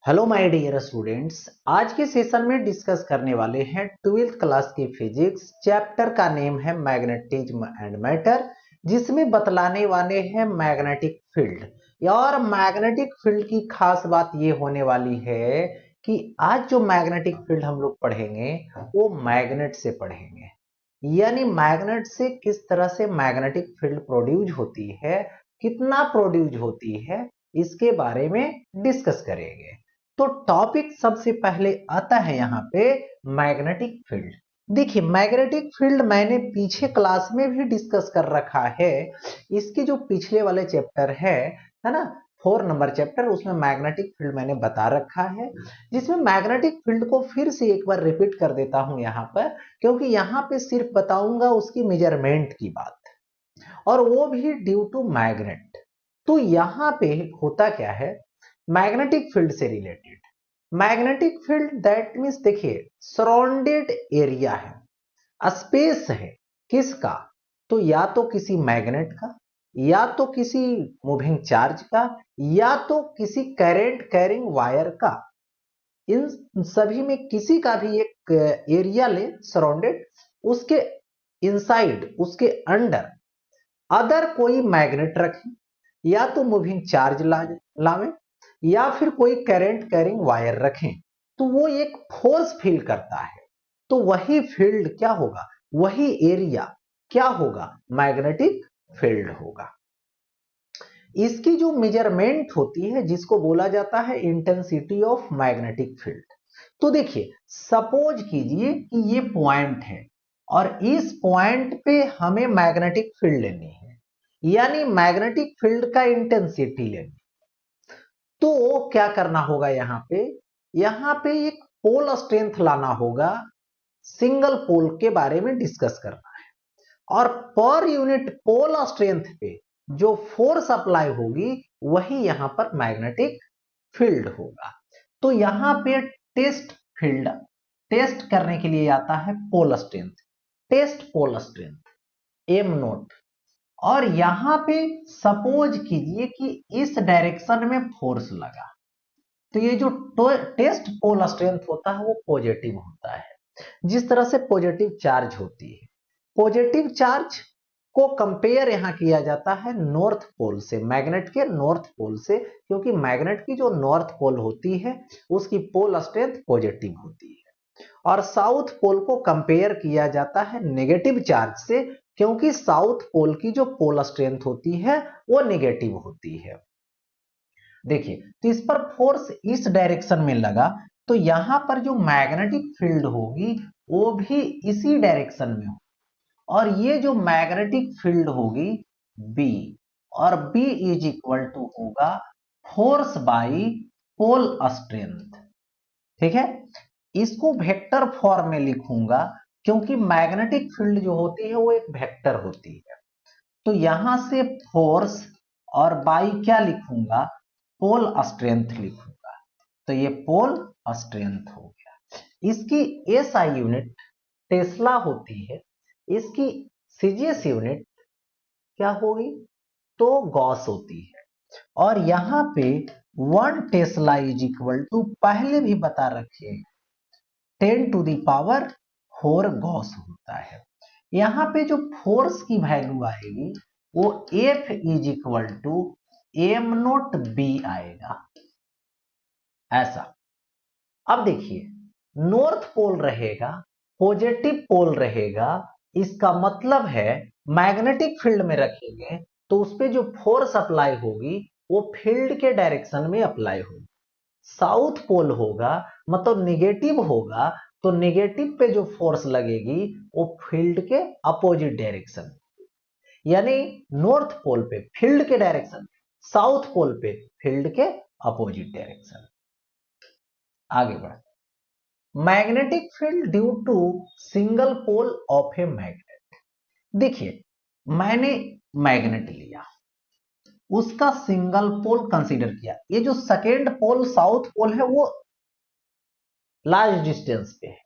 Hello my dear students. आज के session में डिस्कस करने वाले हैं 12th क्लास की फिजिक्स। चैप्टर का नेम है मैग्नेटिज्म एंड मैटर, जिसमें बतलाने वाले हैं मैग्नेटिक फील्ड। और मैग्नेटिक फील्ड की खास बात ये होने वाली है कि आज जो मैग्नेटिक फील्ड हम लोग पढ़ेंगे वो मैग्नेट से पढ़ेंगे, यानी मैग्नेट से किस तरह से मैग्नेटिक फील्ड प्रोड्यूस होती है, कितना प्रोड्यूस होती है, इसके बारे में डिस्कस करेंगे। तो टॉपिक सबसे पहले आता है यहाँ पे मैग्नेटिक फील्ड। देखिए, मैग्नेटिक फील्ड मैंने पीछे क्लास में भी डिस्कस कर रखा है। इसके जो पिछले वाले चैप्टर है ना, 4 नंबर चैप्टर, उसमें मैग्नेटिक फील्ड मैंने बता रखा है, जिसमें मैग्नेटिक फील्ड को फिर से एक बार रिपीट कर देता हूं यहाँ पर, क्योंकि यहाँ पे सिर्फ बताऊंगा उसकी मेजरमेंट की बात, और वो भी ड्यू टू मैग्नेट। तो यहाँ पे होता क्या है, मैग्नेटिक फील्ड से related, magnetic field that means, देखिए, सराउंडेड एरिया है, स्पेस है, किसका? तो या तो किसी मैग्नेट का, या तो किसी मूविंग चार्ज का, या तो किसी करंट कैरिंग वायर का। इन सभी में किसी का भी एक एरिया ले सराउंडेड, उसके इनसाइड, उसके अंडर अदर कोई मैग्नेट रखें, या तो मूविंग चार्ज लावें, या फिर कोई करंट कैरिंग वायर रखें, तो वो एक फोर्स फील करता है। तो वही फील्ड क्या होगा, वही एरिया क्या होगा, मैग्नेटिक फील्ड होगा। इसकी जो मेजरमेंट होती है, जिसको बोला जाता है इंटेंसिटी ऑफ मैग्नेटिक फील्ड। तो देखिए, सपोज कीजिए कि ये पॉइंट है, और इस पॉइंट पे हमें मैग्नेटिक फील्ड लेनी है, यानी मैग्नेटिक फील्ड का इंटेंसिटी लेनी। तो क्या करना होगा, यहाँ पे एक पोल स्ट्रेंथ लाना होगा, सिंगल पोल के बारे में डिस्कस करना है, और पर यूनिट पोल स्ट्रेंथ पे जो फोर्स अप्लाई होगी वही यहां पर मैग्नेटिक फील्ड होगा। तो यहां पे टेस्ट फील्ड, टेस्ट करने के लिए आता है pole strength, test pole strength m naught. और यहां पे सपोज कीजिए कि इस डायरेक्शन में फोर्स लगा, तो ये जो टेस्ट पोल स्ट्रेंथ होता है वो पॉजिटिव होता है, जिस तरह से पॉजिटिव चार्ज होती है। पॉजिटिव चार्ज को कंपेयर यहां किया जाता है नॉर्थ पोल से, मैग्नेट के नॉर्थ पोल से, क्योंकि मैग्नेट की जो नॉर्थ पोल होती है उसकी पोल स्ट्रेंथ पॉजिटिव होती है। और साउथ पोल को कंपेयर किया जाता है नेगेटिव चार्ज से, क्योंकि साउथ पोल की जो पोल स्ट्रेंथ होती है वो नेगेटिव होती है। देखिए, तो इस पर फोर्स इस डायरेक्शन में लगा, तो यहां पर जो मैग्नेटिक फील्ड होगी वो भी इसी डायरेक्शन में हो, और ये जो मैग्नेटिक फील्ड होगी बी, और बी इज इक्वल टू होगा फोर्स बाई पोल स्ट्रेंथ। ठीक है, इसको वेक्टर फॉर्म में लिखूंगा, क्योंकि मैग्नेटिक फील्ड जो होती है वो एक वेक्टर होती है। तो यहां से फोर्स और बाई क्या लिखूंगा, पोल स्ट्रेंथ लिखूंगा। तो ये पोल स्ट्रेंथ हो गया। इसकी एसआई यूनिट टेस्ला होती है, इसकी सीजीएस यूनिट क्या होगी, तो गॉस होती है। और यहां पे 1 टेस्ला इज इक्वल टू, पहले भी बता रखे, 10⁴ गॉस होता है। यहां पे जो फोर्स की वैल्यू आएगी वो F is equal to m naught B आएगा, ऐसा। अब देखिए, नॉर्थ पोल रहेगा, पॉजिटिव पोल रहेगा, इसका मतलब है मैग्नेटिक फील्ड में रखेंगे तो उस पर जो फोर्स अप्लाई होगी वो फील्ड के डायरेक्शन में अप्लाई होगी। साउथ पोल होगा, मतलब निगेटिव होगा, तो निगेटिव पे जो फोर्स लगेगी वो फील्ड के अपोजिट डायरेक्शन, यानी नॉर्थ पोल पे फील्ड के डायरेक्शन, साउथ पोल पे फील्ड के अपोजिट डायरेक्शन। आगे बढ़, magnetic field due to single pole of a magnet. देखिए, मैंने मैग्नेट लिया, उसका सिंगल पोल कंसीडर किया, ये जो सेकेंड पोल साउथ पोल है वो लार्ज डिस्टेंस पे है,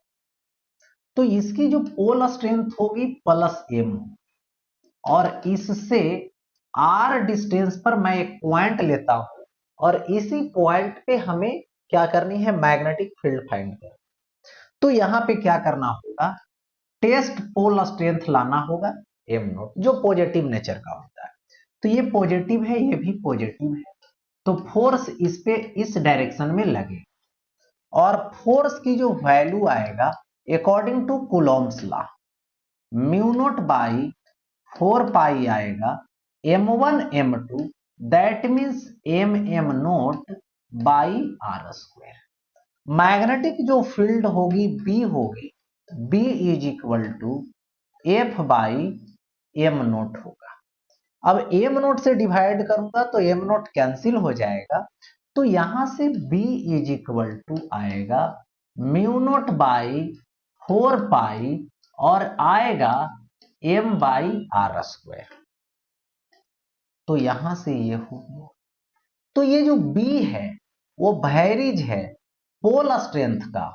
तो इसकी जो पोल स्ट्रेंथ होगी +m, और इससे r डिस्टेंस पर मैं एक पॉइंट लेता हूं, और इसी पॉइंट पे हमें क्या करनी है, मैग्नेटिक फील्ड फाइंड कर। तो यहाँ पे क्या करना होगा, टेस्ट पोल स्ट्रेंथ लाना होगा एम नोट, जो पॉजिटिव नेचर का होता है। तो ये पॉजिटिव है, ये भी पॉजिटिव है, तो फोर्स इस पे इस डायरेक्शन में लगे, और फोर्स की जो वैल्यू आएगा according to Coulomb's law, mu note by 4 pi आएगा m1 m2, that means m naught by are square. Magnetic जो फील्ड होगी B होगी, B is equal to F by m naught होगा। अब एम नोट से divide करूंगा तो M note cancel हो जाएगा, तो यहां से B इज इक्वल टू आएगा म्यू नोट बाई 4 पाई और आएगा m बाई आर स्क्वायर। तो यहां से ये हो गया। तो ये जो B है वो वैरिज है पोल स्ट्रेंथ का,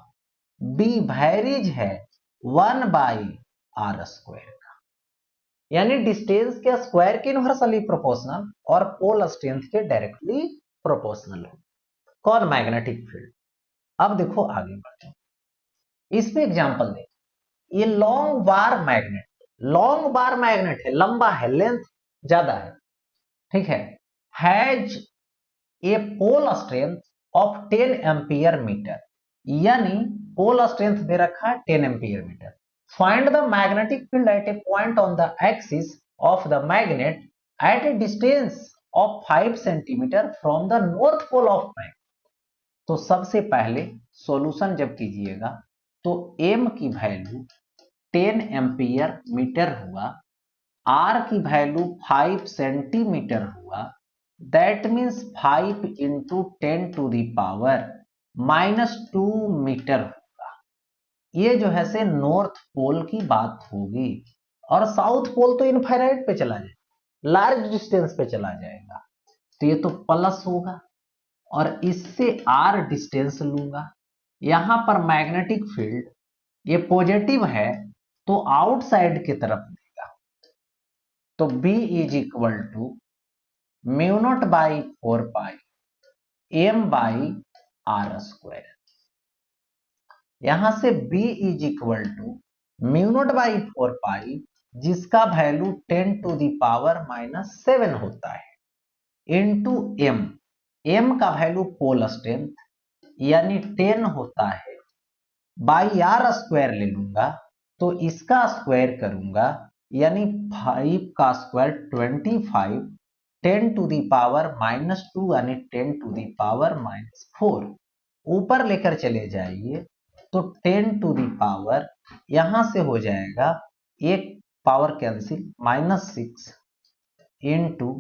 B वैरिज है 1 बाई आर स्क्वायर का, यानी डिस्टेंस के स्क्वायर के इनवर्सली प्रोपोर्शनल और पोल स्ट्रेंथ के डायरेक्टली प्रोपोर्शनल हो। कौन, मैग्नेटिक फील्ड। अब देखो आगे बढ़ते हैं, इसमें एग्जांपल दें। ये long bar magnet, long bar magnet है, लंबा है, लेंथ ज्यादा है, ठीक है, has a pole strength of 10 ampere metre, यानी पोल स्ट्रेंथ दे रखा है 10 ampere metre. Find the magnetic field at a point on the axis of the magnet at a distance of 5 centimetre from the north pole of magnet. तो सबसे पहले solution जब कीजिएगा तो m की वैल्यू 10 एम्पियर मीटर हुआ, r की value 5 centimetre हुआ, that means 5 into 10 to the power -2 metre होगा। ये जो है से नॉर्थ पोल की बात होगी, और साउथ पोल तो इनफाइनाइट पे चला जाएगा, लार्ज डिस्टेंस पे चला जाएगा, तो ये तो प्लस होगा, और इससे r डिस्टेंस लूंगा। यहां पर मैग्नेटिक फील्ड ये पॉजिटिव है तो आउटसाइड की तरफ देगा, तो B is equal to mu not by 4 pi m by are square. यहां से B is equal to mu not by 4 pi, जिसका वैल्यू 10 टू दी पावर -7 होता है, इंटू m का वैल्यू पोल स्ट्रेंथ यानी 10 होता है, बाई आर स्क्वायर ले लूंगा, तो इसका स्क्वायर करूंगा, यानी 5 का स्क्वायर 25, 10 टू दी पावर -2 यानी 10 टू दी पावर -4, ऊपर लेकर चले जाइए तो 10 टू दी पावर यहां से हो जाएगा, एक power cancel, -6 into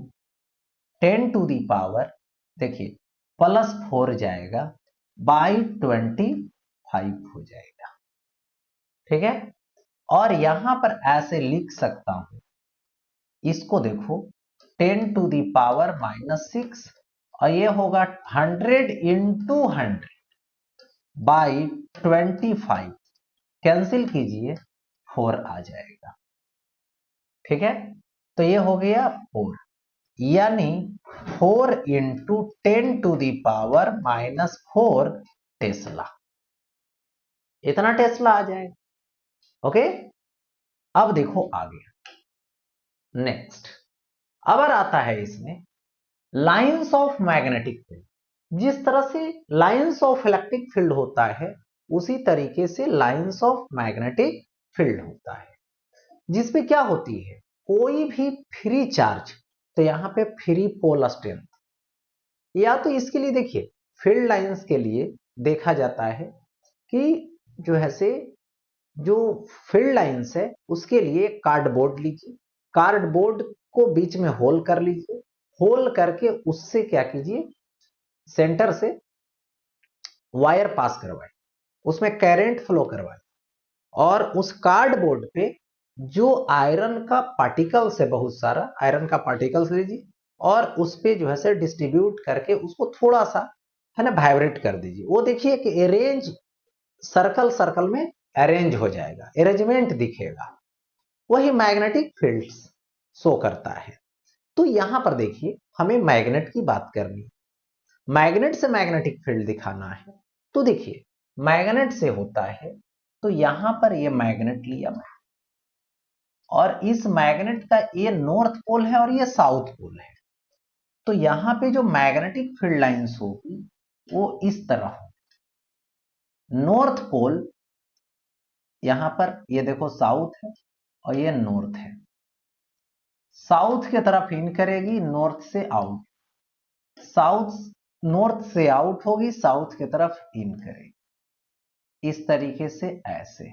10 to the power, देखिए +4 जाएगा, बाई 25 हो जाएगा, ठीक है। और यहां पर ऐसे लिख सकता हूं, इसको देखो 10 टू दी पावर -6, और ये होगा 100 इंटू 100 बाई 25, कैंसिल कीजिए 4 आ जाएगा, ठीक है। तो ये हो गया 4, यानी 4 into 10 to the power -4 tesla, इतना टेस्ला आ जाएगा, ओके। अब देखो आगे, नेक्स्ट अब आता है इसमें लाइंस ऑफ मैग्नेटिक फील्ड। जिस तरह से लाइंस ऑफ इलेक्ट्रिक फील्ड होता है, उसी तरीके से लाइंस ऑफ मैग्नेटिक फील्ड होता है, जिसमें क्या होती है, कोई भी फ्री चार्ज, तो यहां पे फ्री पोल स्ट्रेंथ, या तो इसके लिए देखिए फील्ड लाइंस के लिए देखा जाता है कि जो है से जो फील्ड लाइंस है उसके लिए कार्डबोर्ड लीजिए, कार्डबोर्ड को बीच में होल कर लीजिए, होल करके उससे क्या कीजिए, सेंटर से वायर पास करवाए, उसमें करंट फ्लो करवाए, और उस कार्डबोर्ड पे जो आयरन का पार्टिकल्स है, बहुत सारा आयरन का पार्टिकल्स लीजिए, और उस पे जो है से डिस्ट्रीब्यूट करके उसको थोड़ा सा है ना वाइब्रेट कर दीजिए। वो देखिए कि अरेंज सर्कल सर्कल में अरेंज हो जाएगा, अरेंजमेंट दिखेगा, वही मैग्नेटिक फील्ड्स शो करता है। तो यहां पर देखिए हमें मैग्नेट की बात करनी, मैग्नेट से मैग्नेटिक फील्ड दिखाना है तो देखिए मैग्नेट से होता है तो यहां पर ये मैग्नेट लिया मैं, और इस मैग्नेट का ये नॉर्थ पोल है और ये साउथ पोल है, तो यहां पे जो मैग्नेटिक फील्ड लाइंस होगी वो इस तरह, नॉर्थ पोल यहां पर ये देखो साउथ है और ये नॉर्थ है, साउथ की तरफ इन करेगी, नॉर्थ से आउट, साउथ नॉर्थ से आउट होगी, साउथ की तरफ इन करेगी, इस तरीके से ऐसे,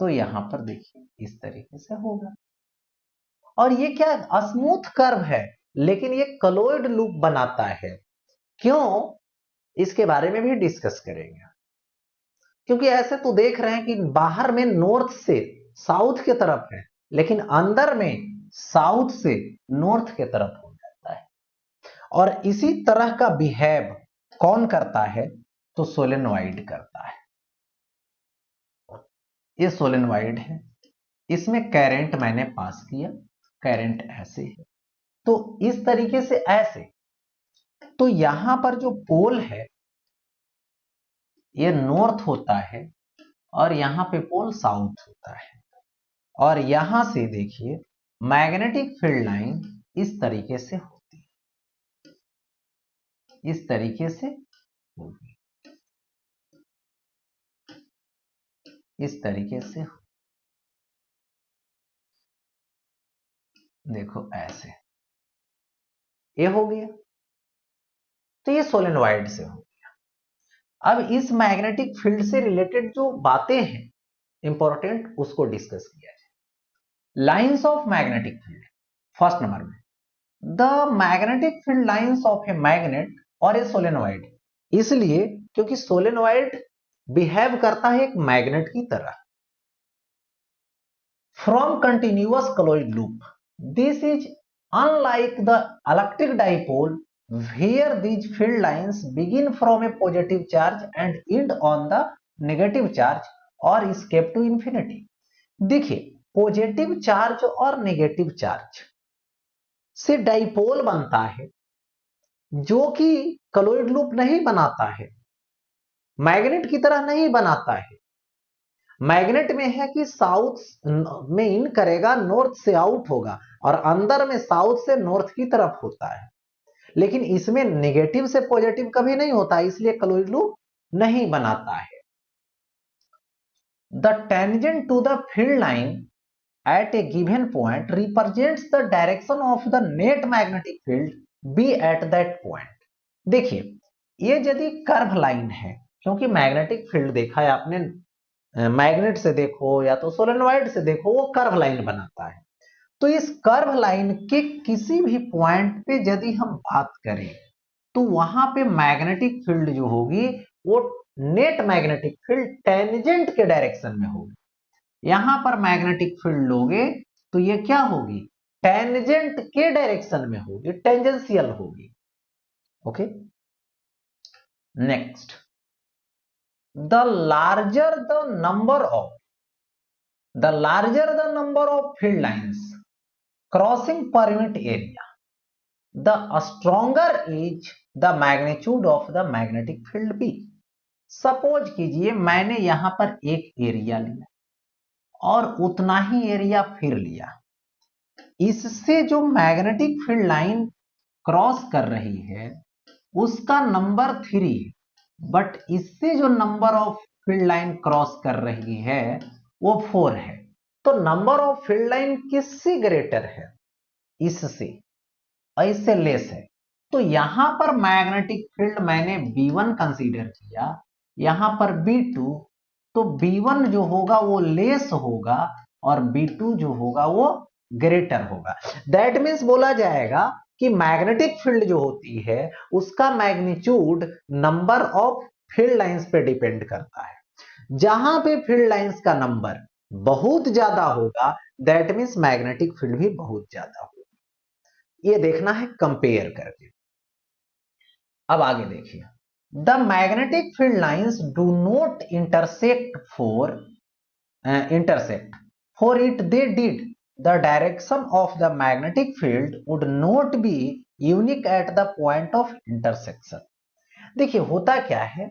तो यहां पर देखिए इस तरीके से होगा। और ये क्या स्मूथ कर्व है लेकिन ये कलोइड लूप बनाता है, क्यों, इसके बारे में भी डिस्कस करेंगे। क्योंकि ऐसे तो देख रहे हैं कि बाहर में नॉर्थ से साउथ की तरफ है लेकिन अंदर में साउथ से नॉर्थ की तरफ हो जाता है, और इसी तरह का बिहेव कौन करता है, तो सोलेनोइड करता है। ये सोलेनोइड है, इसमें करंट मैंने पास किया, करंट ऐसे है, तो इस तरीके से ऐसे, तो यहां पर जो पोल है ये नॉर्थ होता है और यहां पे पोल साउथ होता है, और यहां से देखिए मैग्नेटिक फील्ड लाइन इस तरीके से होती है, इस तरीके से होगी, इस तरीके से, देखो ऐसे, ये हो गया, तो ये सोलेनोइड से हो गया। अब इस मैग्नेटिक फील्ड से रिलेटेड जो बातें हैं इंपॉर्टेंट उसको डिस्कस किया जाए। Lines of magnetic field, first number में the magnetic field lines of a magnet और ए सोलेनोइड, इसलिए क्योंकि सोलेनोइड बिहेव करता है एक मैग्नेट की तरह, from continuous colloid loop, this is unlike the electric dipole where these field lines begin from a positive charge and end on the negative charge or escape to infinity। देखिए positive charge और negative charge से dipole बनता है जो कि colloid loop नहीं बनाता है, मैग्नेट की तरह नहीं बनाता है। मैग्नेट में है कि साउथ में इन करेगा, नॉर्थ से आउट होगा, और अंदर में साउथ से नॉर्थ की तरफ होता है, लेकिन इसमें नेगेटिव से पॉजिटिव कभी नहीं होता, इसलिए कॉलोइड लूप नहीं बनाता है। The tangent to the field line at a given point represents the direction of the net magnetic field B at that point. देखिए ये यदि कर्व लाइन है, क्योंकि मैग्नेटिक फील्ड देखा है आपने, मैग्नेट से देखो या तो सोलेनोइड से देखो, वो कर्व लाइन बनाता है, तो इस कर्व लाइन के किसी भी पॉइंट पे यदि हम बात करें तो वहां पे मैग्नेटिक फील्ड जो होगी वो नेट मैग्नेटिक फील्ड टेंजेंट के डायरेक्शन में होगी। यहां पर मैग्नेटिक फील्ड लोगे तो ये क्या होगी, टेंजेंट के डायरेक्शन में होगी, टेंजेंशियल होगी। Okay, next, the larger the number of field lines crossing permit area, the stronger is the magnitude of the magnetic field B। Suppose कीजिए मैंने यहां पर एक एरिया लिया और उतना ही एरिया फिर लिया, इससे जो मैग्नेटिक फील्ड लाइन क्रॉस कर रही है उसका नंबर 3 है, बट इससे जो number of field line cross कर रही है वो 4 है, तो नंबर ऑफ फील्ड लाइन किससे ग्रेटर है, इससे, इससे लेस है। तो यहां पर मैग्नेटिक फील्ड मैंने B1 कंसीडर किया, यहां पर B2, तो B1 जो होगा वो लेस होगा और B2 जो होगा वो ग्रेटर होगा। दैट मीन्स बोला जाएगा कि मैग्नेटिक फील्ड जो होती है उसका magnitude number of field lines पे डिपेंड करता है। जहां पे फील्ड लाइंस का नंबर बहुत ज्यादा होगा दैट मीन्स मैग्नेटिक फील्ड भी बहुत ज्यादा होगा। ये देखना है कंपेयर करके। अब आगे देखिए, the magnetic field lines do not intersect for it they did the direction of the magnetic field would not be unique at the point of intersection. देखिए होता क्या है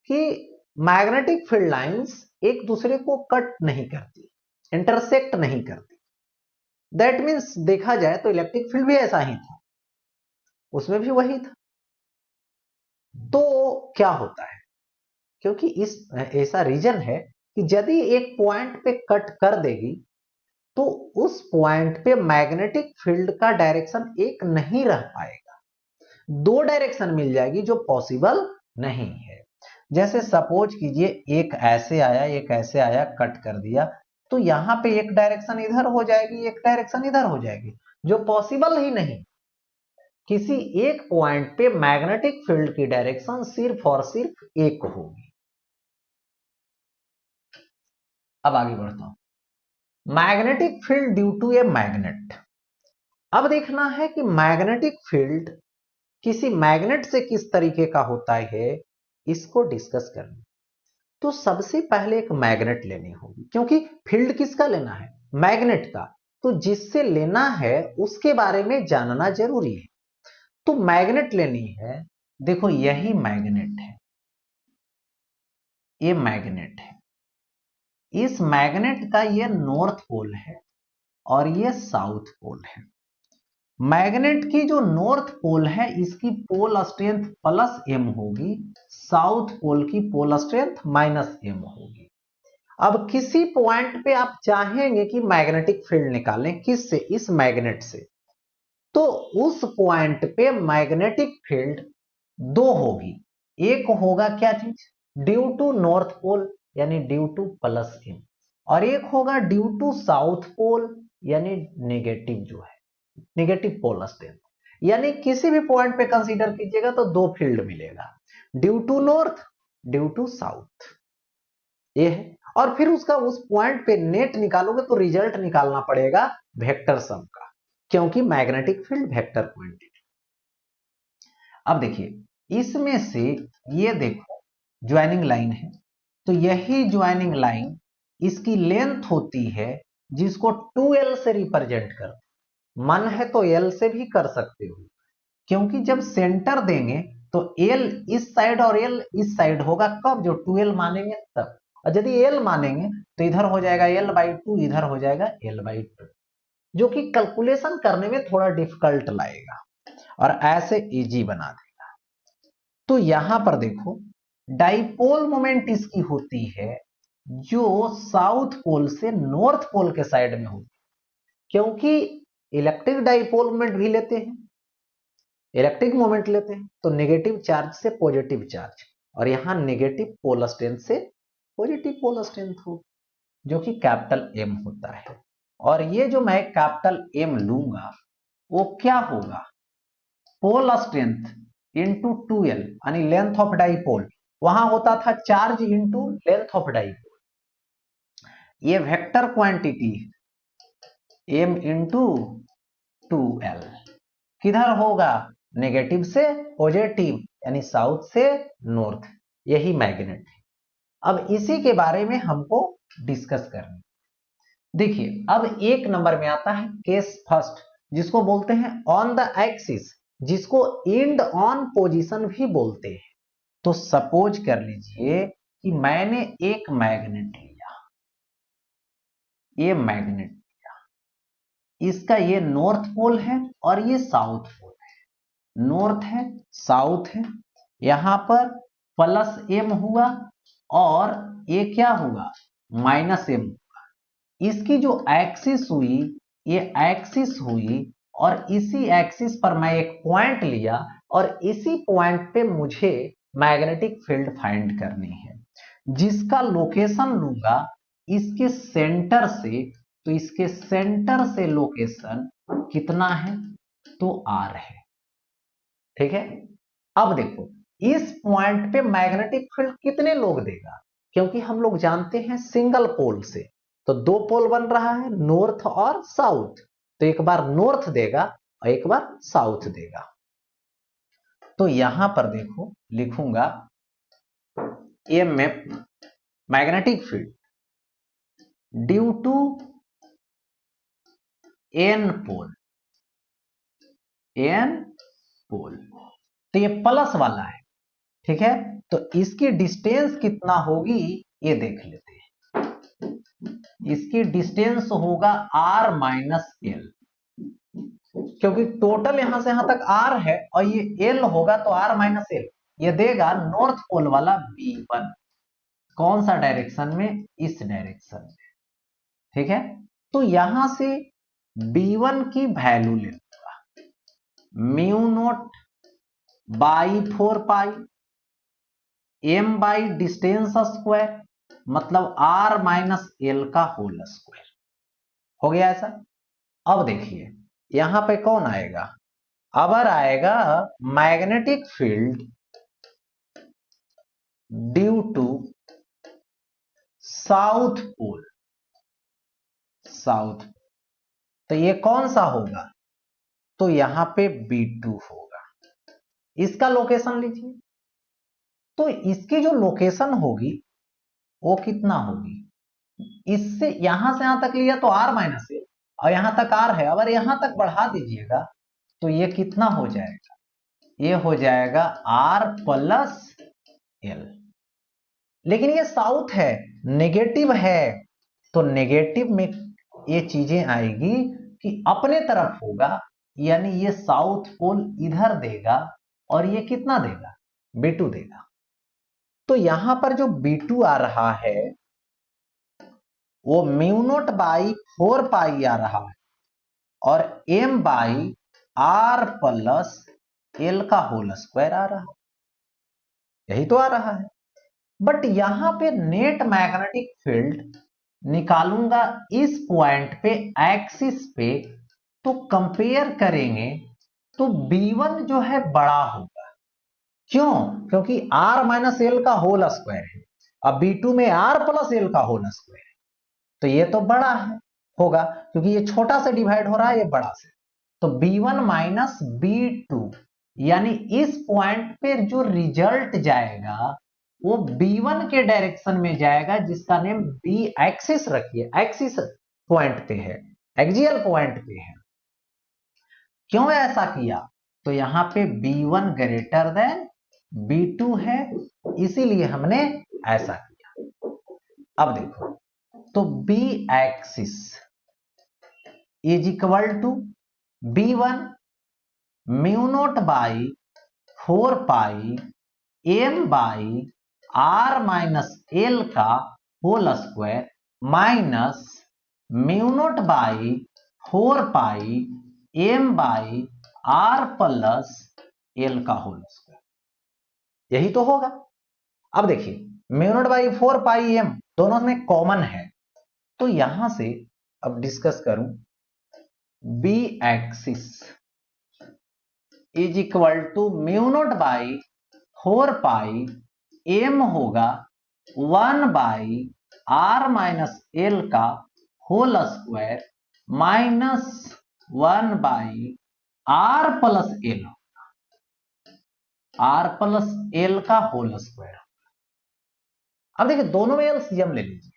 कि मैग्नेटिक फील्ड लाइंस एक दूसरे को कट नहीं करती, इंटरसेक्ट नहीं करती। दैट मीन्स देखा जाए तो इलेक्ट्रिक फील्ड भी ऐसा ही था, उसमें भी वही था। तो क्या होता है, क्योंकि इस ऐसा रीजन है कि यदि एक पॉइंट पे कट कर देगी तो उस पॉइंट पे मैग्नेटिक फील्ड का डायरेक्शन एक नहीं रह पाएगा, दो डायरेक्शन मिल जाएगी जो पॉसिबल नहीं है। जैसे सपोज कीजिए एक ऐसे आया एक ऐसे आया, कट कर दिया, तो यहां पे एक डायरेक्शन इधर हो जाएगी एक डायरेक्शन इधर हो जाएगी, जो पॉसिबल ही नहीं। किसी एक पॉइंट पे मैग्नेटिक फील्ड की डायरेक्शन सिर्फ और सिर्फ एक होगी। अब आगे बढ़ता हूं। Magnetic field due to a magnet. अब देखना है कि मैग्नेटिक फील्ड किसी मैग्नेट से किस तरीके का होता है, इसको डिस्कस करना। तो सबसे पहले एक मैग्नेट लेनी होगी, क्योंकि फील्ड किसका लेना है, मैग्नेट का। तो जिससे लेना है उसके बारे में जानना जरूरी है। तो मैग्नेट लेनी है, देखो यही मैग्नेट है, ये मैग्नेट है। इस मैग्नेट का ये नॉर्थ पोल है और ये साउथ पोल है। मैग्नेट की जो नॉर्थ पोल है इसकी पोल स्ट्रेंथ प्लस एम होगी, साउथ पोल की पोल स्ट्रेंथ माइनस एम होगी। अब किसी पॉइंट पे आप चाहेंगे कि मैग्नेटिक फील्ड निकालें, किससे, इस मैग्नेट से, तो उस पॉइंट पे मैग्नेटिक फील्ड दो होगी। एक होगा क्या चीज, ड्यू टू नॉर्थ पोल यानी ड्यू टू प्लस एम, और एक होगा ड्यू टू साउथ पोल यानी नेगेटिव, जो है नेगेटिव पोल स्ट्रेंथ। यानी किसी भी पॉइंट पे कंसीडर कीजिएगा तो दो फील्ड मिलेगा, due to north due to south, ये है। और फिर उसका उस पॉइंट पे नेट निकालोगे तो रिजल्ट निकालना पड़ेगा वेक्टर सम का, क्योंकि मैग्नेटिक फील्ड वेक्टर क्वांटिटी। अब देखिए इसमें से ये देखो ज्वाइनिंग लाइन है, तो यही ज्वाइनिंग लाइन इसकी लेंथ होती है जिसको 2l से रिप्रेजेंट कर, मन है तो l से भी कर सकते हो, क्योंकि जब सेंटर देंगे तो l इस साइड और l इस साइड होगा, कब, जो 2l मानेंगे तब। और यदि l मानेंगे तो इधर हो जाएगा l/2, इधर हो जाएगा l/2, जो कि कैलकुलेशन करने में थोड़ा डिफिकल्ट लाएगा और ऐसे इजी बना देगा। तो यहां पर देखो डाइपोल मोमेंट इसकी होती है जो साउथ पोल से नॉर्थ पोल के साइड में होती है, क्योंकि इलेक्ट्रिक डाइपोल मोमेंट भी लेते हैं, इलेक्ट्रिक मोमेंट लेते हैं, तो नेगेटिव चार्ज से पॉजिटिव चार्ज, और यहां नेगेटिव पोल स्ट्रेंथ से पॉजिटिव पोल स्ट्रेंथ हो, जो कि कैपिटल एम होता है। और ये जो मैं कैपिटल एम लूंगा वो क्या होगा, पोल स्ट्रेंथ इंटू 2l यानी लेंथ ऑफ डाइपोल, वहां होता था charge into length of dipole, ये vector quantity m into 2l, किधर होगा, नेगेटिव से पॉजिटिव यानी साउथ से नॉर्थ, यही मैग्नेट है। अब इसी के बारे में हमको डिस्कस करना। देखिए अब एक नंबर में आता है केस फर्स्ट, जिसको बोलते हैं ऑन द एक्सिस, जिसको एंड ऑन पोजीशन भी बोलते हैं। तो सपोज कर लीजिए कि मैंने एक मैग्नेट लिया, ये मैग्नेट लिया, इसका ये नॉर्थ पोल है और ये साउथ पोल है, नॉर्थ है साउथ है, यहां पर प्लस एम हुआ और ये क्या हुआ, माइनस एम। इसकी जो एक्सिस हुई, ये एक्सिस हुई, और इसी एक्सिस पर मैं एक पॉइंट लिया और इसी पॉइंट पे मुझे मैग्नेटिक फील्ड फाइंड करनी है, जिसका लोकेशन लूंगा इसके सेंटर से। तो इसके सेंटर से लोकेशन कितना है, तो r है, ठीक है। अब देखो इस पॉइंट पे मैग्नेटिक फील्ड कितने लोग देगा, क्योंकि हम लोग जानते हैं सिंगल पोल से तो दो पोल बन रहा है, नॉर्थ और साउथ, तो एक बार नॉर्थ देगा और एक बार साउथ देगा। तो यहां पर देखो लिखूंगा EMF magnetic field due to N pole, N pole, तो ये प्लस वाला है, ठीक है। तो इसकी डिस्टेंस कितना होगी ये देख लेते हैं। इसकी डिस्टेंस होगा आर माइनस एल, क्योंकि टोटल यहां से यहां तक आर है और ये एल होगा तो आर माइनस एल, ये देगा नॉर्थ पोल वाला B1। कौन सा डायरेक्शन में? इस डायरेक्शन में, ठीक है। तो यहां से B1 की वैल्यू ले लूंगा, mu note by 4 pi M by distance square, मतलब आर माइनस एल का होल स्क्वायर। हो गया ऐसा। अब देखिए यहां पे कौन आएगा, अबर आएगा magnetic field due to south pole, south. तो ये कौन सा होगा? तो यहां पे B2 होगा। इसका लोकेशन लीजिए, तो इसकी जो लोकेशन होगी वो कितना होगी, इससे यहां से यहां तक लिया तो आर माइनस एल, और यहां तक आर है, अगर यहां तक बढ़ा दीजिएगा तो ये कितना हो जाएगा, ये हो जाएगा आर प्लस एल। लेकिन ये साउथ है, नेगेटिव है, तो नेगेटिव में ये चीजें आएगी कि अपने तरफ होगा, यानी ये साउथ पोल इधर देगा और ये कितना देगा, B2 देगा। तो यहां पर जो B2 आ रहा है वो म्यू नोट बाई 4 पाई आ रहा है, और m by r plus L का होल स्क्वायर आ रहा है, यही तो आ रहा है। बट यहां पे नेट मैग्नेटिक फील्ड निकालूंगा इस पॉइंट पे, एक्सिस पे, तो कंपेयर करेंगे तो B1 जो है बड़ा होगा। क्यों? क्योंकि R माइनस एल का होल स्क्वायर है, अब B2 में R प्लस एल का होल स्क्वायर है, तो ये तो बड़ा है होगा, क्योंकि ये छोटा से डिवाइड हो रहा है, ये बड़ा से। तो B1 माइनस B2, यानी इस पॉइंट पे जो रिजल्ट जाएगा वो B1 के डायरेक्शन में जाएगा, जिसका नेम B एक्सिस रखिए, एक्सिस पॉइंट पे है, एक्सियल पॉइंट पे है। क्यों ऐसा किया? तो यहां पे B1 ग्रेटर देन B2 है, इसीलिए हमने ऐसा किया। अब देखो, तो B axis is equal to B1 mu note by 4 pi M by r minus L का whole square minus mu note by 4 pi M by r plus L का होल स्क्वायर, यही तो होगा। अब देखिए mu note by 4 pi m दोनों में common है, तो यहां से अब डिस्कस करूं, B axis is equal to mu note by 4 pi m होगा 1/r माइनस एल का whole square minus 1/r plus L, r plus L का होल स्क्वायर। अब देखिए दोनों में एलसीएम ले लीजिए,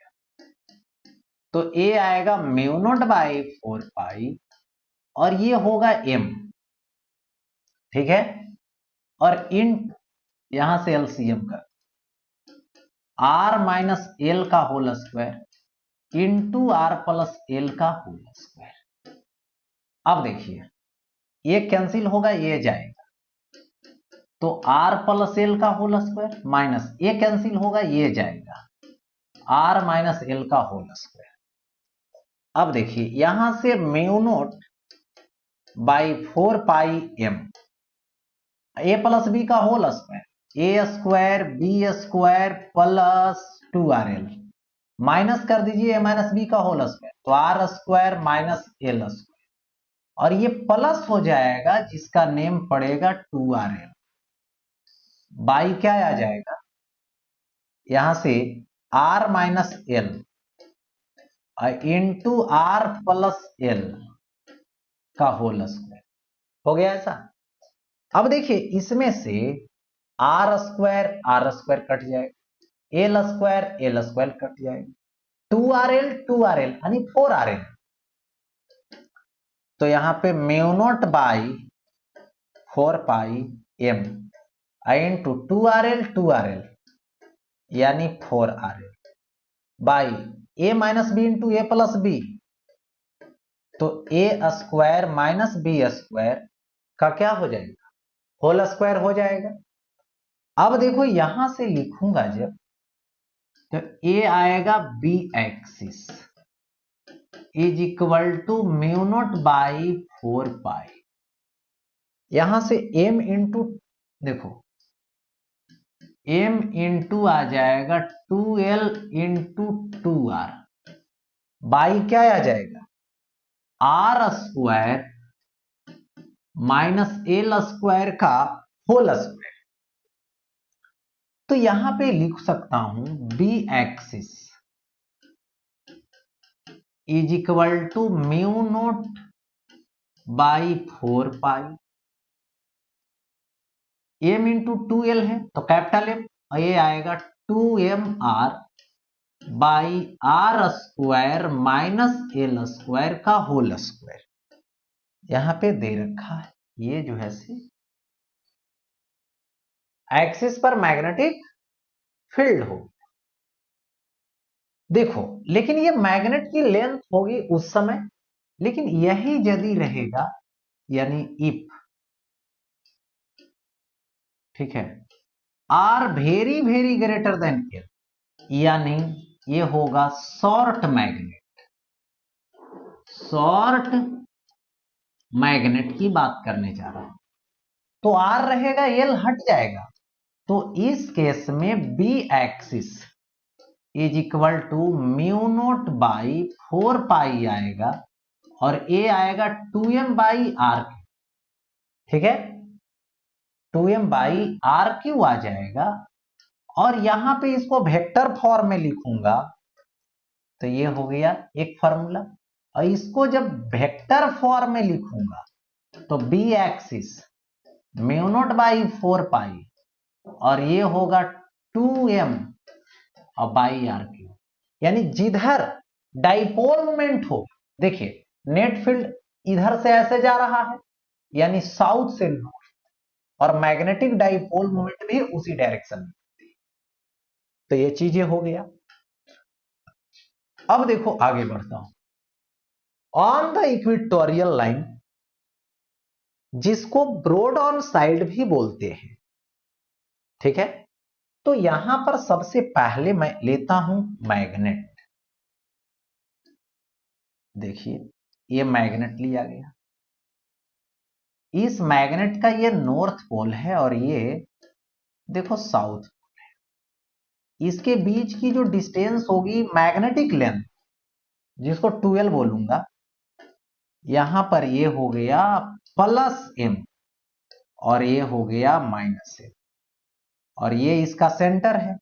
तो ए आएगा म्यू नोट बाई 4 पाई और ये होगा m, ठीक है, और इन यहां से एलसीएम कर r माइनस एल का whole square into r plus L का होल स्क्वायर। अब देखिए ये कैंसिल होगा, ये जाएगा, तो r प्लस एल का होल स्क्वायर माइनस ये कैंसिल होगा, ये जाएगा, r माइनस एल का होल स्क्वायर। अब देखिए यहां से mu note by 4 pi m, a plus b का whole square, a square b square plus 2rl, minus कर दीजिए ए माइनस बी का होल स्क्वायर, तो r square minus L square, और ये प्लस हो जाएगा जिसका नेम पड़ेगा 2rl, बाई क्या आ जाएगा यहां से r minus L into r plus L का होल स्क्वायर। हो गया ऐसा। अब देखिए इसमें से आर स्क्वायर कट जाएगा, एल स्क्वायर कट जाएगा, 2rl यानी 4rl, तो यहां पे mu not by 4 pi m into 2RL यानी 4RL by a minus b into a plus b, तो a square minus b square का क्या हो जाएगा, होल स्क्वायर हो जाएगा। अब देखो यहां से लिखूंगा जब, तो ए आएगा B axis is equal to mu not by 4 pi, यहां से m इंटू, देखो m इंटू आ जाएगा 2L इंटू 2R बाई क्या आ जाएगा R square minus L square का होल स्क्वायर। तो यहां पे लिख सकता हूं B axis is equal to mu note by 4 pi, m into 2L है तो कैपिटल एम, ये आएगा 2MR by R square minus L square का होल स्क्वायर। यहां पे दे रखा है ये जो है सी एक्सिस पर मैग्नेटिक फील्ड हो। देखो लेकिन ये मैग्नेट की लेंथ होगी उस समय, लेकिन यही यदि रहेगा यानी इफ, ठीक है, r very very greater than L, यानी ये होगा शॉर्ट मैग्नेट। शॉर्ट मैग्नेट की बात करने जा रहा हूं, तो आर रहेगा एल हट जाएगा, तो इस केस में B axis is equal to mu note by 4 pi आएगा और ए आएगा 2m बाई आर, ठीक है, 2m बाई आर क्यू आ जाएगा। और यहां पे इसको वेक्टर फॉर्म में लिखूंगा तो ये हो गया एक फॉर्मूला, और इसको जब वेक्टर फॉर्म में लिखूंगा तो B axis mu note by 4 pi और ये होगा 2m और बाई आर क्यू, यानी जिधर डाइपोल मोमेंट हो, देखिए नेट फील्ड इधर से ऐसे जा रहा है यानी साउथ से नॉर्थ, और मैग्नेटिक डाइपोल मोमेंट भी उसी डायरेक्शन में, तो ये चीजें हो गया। अब देखो आगे बढ़ता हूं, ऑन द इक्वेटोरियल लाइन, जिसको ब्रॉड ऑन साइड भी बोलते हैं, ठीक है, तो यहां पर सबसे पहले मैं लेता हूं मैग्नेट। देखिए ये मैग्नेट लिया गया, इस मैग्नेट का ये नॉर्थ पोल है और ये देखो साउथ पोल है। इसके बीच की जो डिस्टेंस होगी मैग्नेटिक लेंथ, जिसको 2L बोलूंगा, यहां पर ये हो गया प्लस m और ये हो गया माइनस m, और ये इसका सेंटर है।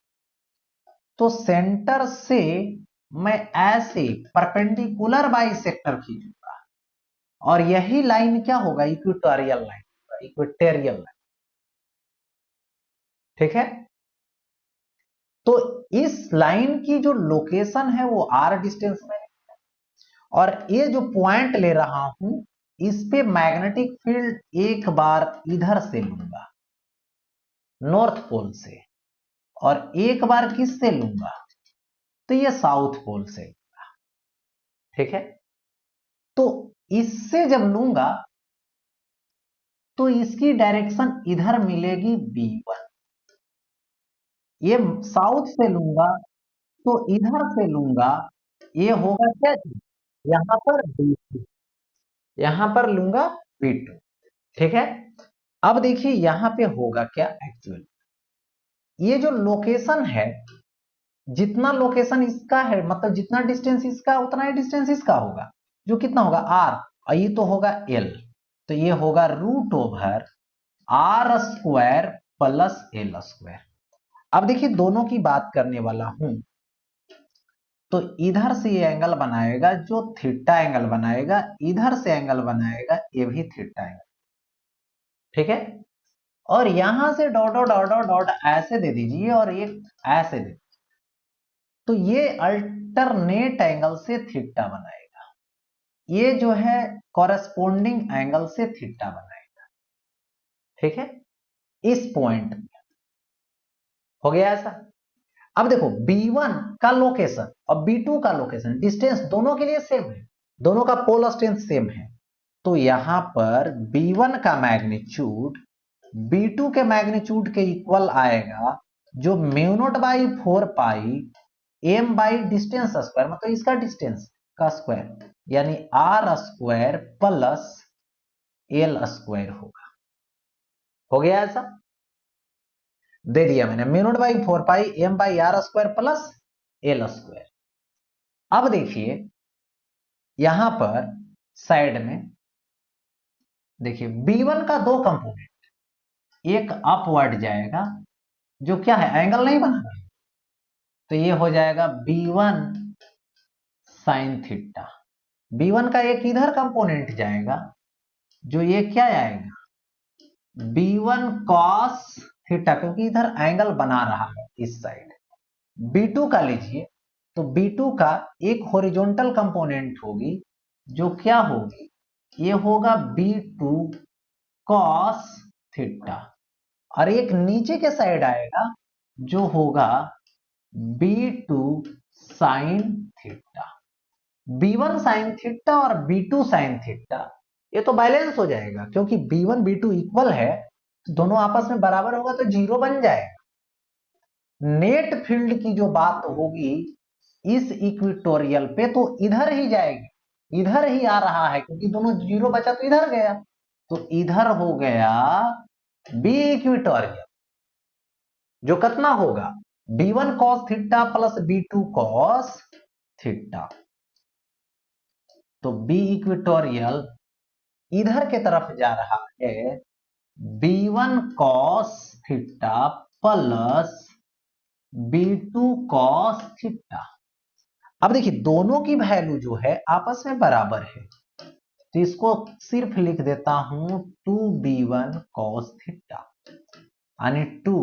तो सेंटर से मैं ऐसे परपेंडिकुलर बाइसेक्टर खींचूंगा और यही लाइन क्या होगा, इक्वेटोरियल लाइन, इक्वेटोरियल लाइन, ठीक है। तो इस लाइन की जो लोकेशन है वो r डिस्टेंस में है, और ये जो पॉइंट ले रहा हूं इस पे मैग्नेटिक फील्ड एक बार इधर से लूंगा नॉर्थ पोल से, और एक बार किस से लूंगा, तो ये साउथ पोल से, ठीक है। तो इससे जब लूंगा तो इसकी डायरेक्शन इधर मिलेगी B1, ये साउथ से लूंगा तो इधर से लूंगा, ये होगा क्या, यहां पर B2, यहां पर लूंगा B2, ठीक है। अब देखिए यहां पे होगा क्या एक्चुअल, ये जो लोकेशन है, जितना लोकेशन इसका है मतलब जितना डिस्टेंस इसका उतना ही डिस्टेंस इसका होगा, जो कितना होगा r, और ये तो होगा l, तो ये होगा root over r square plus l square. अब देखिए दोनों की बात करने वाला हूं, तो इधर से ये एंगल बनाएगा जो थीटा एंगल बनाएगा, इधर से एंगल बनाएगा ये भी थीटा एंगल, ठीक है। और यहां से डॉट डॉट डॉट डॉट ऐसे दे दीजिए और एक ऐसे दे, तो ये अल्टरनेट एंगल से थीटा बनाएगा, ये जो है कॉरेस्पोंडिंग एंगल से थीटा बनाएगा। ठीक है, इस पॉइंट में हो गया ऐसा। अब देखो B1 का लोकेशन और B2 का लोकेशन, डिस्टेंस दोनों के लिए सेम है, दोनों का पोल स्ट्रेंथ सेम है। तो यहां पर B1 का मैग्नीट्यूड B2 के मैग्नीट्यूड के इक्वल आएगा, जो mu not by 4 pi M by distance square, मतलब इसका डिस्टेंस का स्क्वायर, यानी R square plus L square होगा। हो गया ऐसा, दे दिया मैंने, mu not by 4 pi M by are square plus L square. अब देखिए यहां पर साइड में देखिए B1 का दो कंपोनेंट, एक अपवर्ड जाएगा जो क्या है, एंगल नहीं बना रहा, तो ये हो जाएगा B1 साइन थीटा। B1 का एक इधर कंपोनेंट जाएगा, जो ये क्या आएगा, B1 कॉस थीटा, क्योंकि इधर एंगल बना रहा है इस साइड। B2 का लीजिए, तो B2 का एक हॉरिजॉन्टल कंपोनेंट होगी, जो क्या होगी, ये होगा B2 कॉस थीटा, और एक नीचे के साइड आएगा जो होगा B2 sine theta. B1 sine theta और B2 साइन थीटा, ये तो बैलेंस हो जाएगा, क्योंकि B1 B2 इक्वल है, तो दोनों आपस में बराबर होगा तो जीरो बन जाएगा। नेट फील्ड की जो बात होगी इस इक्वेटोरियल पे, तो इधर ही जाएगी, इधर ही आ रहा है, क्योंकि दोनों जीरो बचा तो इधर गया, तो इधर हो गया बी इक्वेटोरियल, जो कितना होगा B1 cos theta plus B2 cos theta. तो बी इक्वेटोरियल इधर के तरफ जा रहा है, B1 cos theta plus B2 cos theta. अब देखिए दोनों की वैल्यू जो है आपस में बराबर है, तो इसको सिर्फ लिख देता हूं 2B1 cos थीटा, यानी 2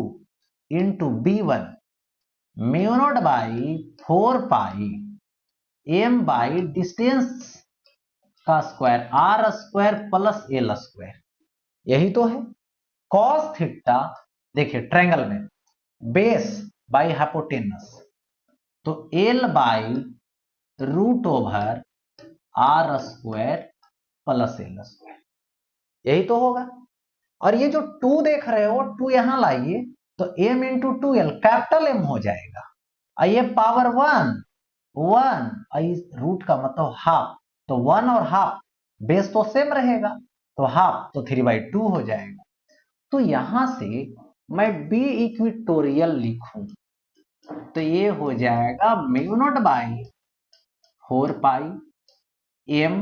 into B1 mu not by 4 pi M by distance का square r square plus L square, यही तो है। कॉस थीटा देखिए ट्रायंगल में बेस बाई हाइपोटेनस, तो l by root over r square plus L square, यही तो होगा। और ये जो 2 देख रहे हो, 2 यहां लाइए, तो m into 2l capital M हो जाएगा, और ये पावर 1 रूट का मतलब हाफ, तो 1 और हाफ बेस तो सेम रहेगा, तो हाफ तो 3/2 हो जाएगा। तो यहां से मैं बी इक्विटोरियल लिखूं, तो ये हो जाएगा mu not by 4 pi M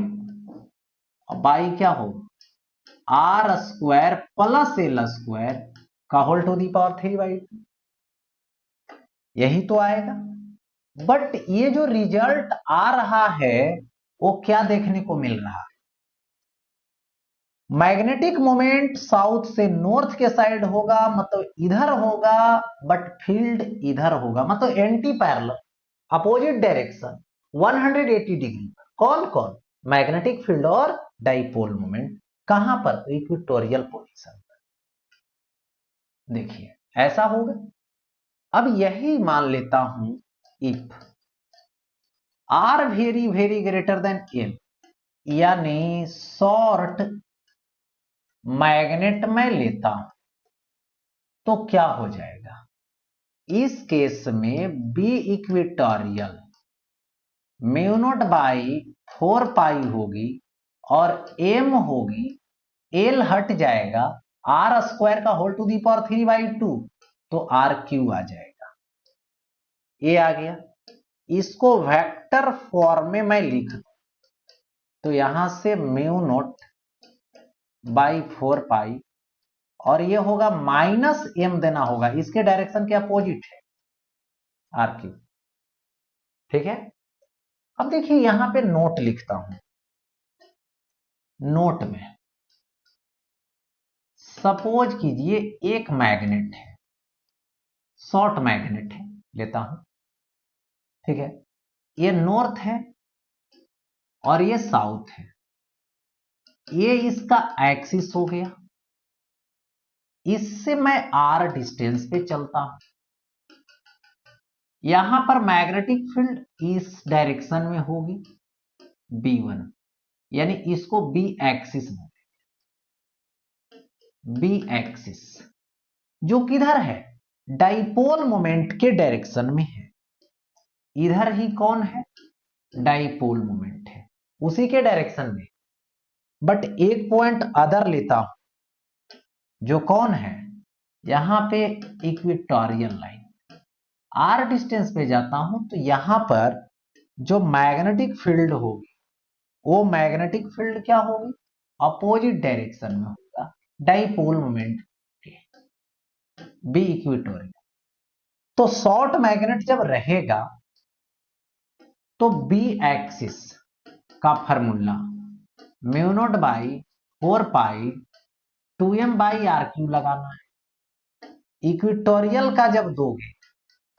by क्या हो R square plus L square का होल टू दी पावर 3/2, यही तो आएगा। बट ये जो रिजल्ट आ रहा है वो क्या देखने को मिल रहा है, मैग्नेटिक मोमेंट साउथ से नॉर्थ के साइड होगा, मतलब इधर होगा, बट फील्ड इधर होगा, मतलब anti parallel, opposite direction 180 degree. कौन कौन, मैग्नेटिक फील्ड और डाइपोल मोमेंट, कहां पर, इक्वेटोरियल पोजीशन पर। देखिए ऐसा होगा। अब यही मान लेता हूं if R very very greater than L, यानी शॉर्ट मैग्नेट में लेता हूं, तो क्या हो जाएगा, इस केस में B equatorial mu not by 4 pi होगी, और एम होगी, एल हट जाएगा, आर स्क्वायर का होल टू दी पावर 3/2, तो आर क्यू आ जाएगा, ये आ गया। इसको वेक्टर फॉर्म में मैं लिख दूं, तो यहां से म्यू नॉट बाई 4 पाई, और ये होगा माइनस एम देना होगा, इसके डायरेक्शन के अपोजिट है आर क्यू। ठीक है, अब देखिए यहां पे नोट लिखता हूं, नोट में सपोज कीजिए एक मैग्नेट है, शॉर्ट मैग्नेट है लेता हूं, ठीक है, ये नॉर्थ है, और ये साउथ है, ये इसका एक्सिस हो गया। इससे मैं r डिस्टेंस पे चलता हूं, यहां पर मैग्नेटिक फील्ड इस डायरेक्शन में होगी B1, यानी इसको बी एक्सिस बोलते हैं। बी एक्सिस जो किधर है, डाइपोल मोमेंट के डायरेक्शन में है। इधर ही कौन है, डाइपोल मोमेंट है, उसी के डायरेक्शन में। बट एक पॉइंट अदर लेता हूं, जो कौन है, यहां पे इक्वेटोरियल लाइन। r डिस्टेंस पे जाता हूं तो यहां पर जो मैग्नेटिक फील्ड होगी, वो मैग्नेटिक फील्ड क्या होगी, अपोजिट डायरेक्शन में होगा डाइपोल मोमेंट के, बी इक्वेटोरियल। तो शॉर्ट मैग्नेट जब रहेगा तो बी एक्सिस का formula mu not by 4 pi 2m by R cube लगाना है। इक्वेटोरियल का जब दोगे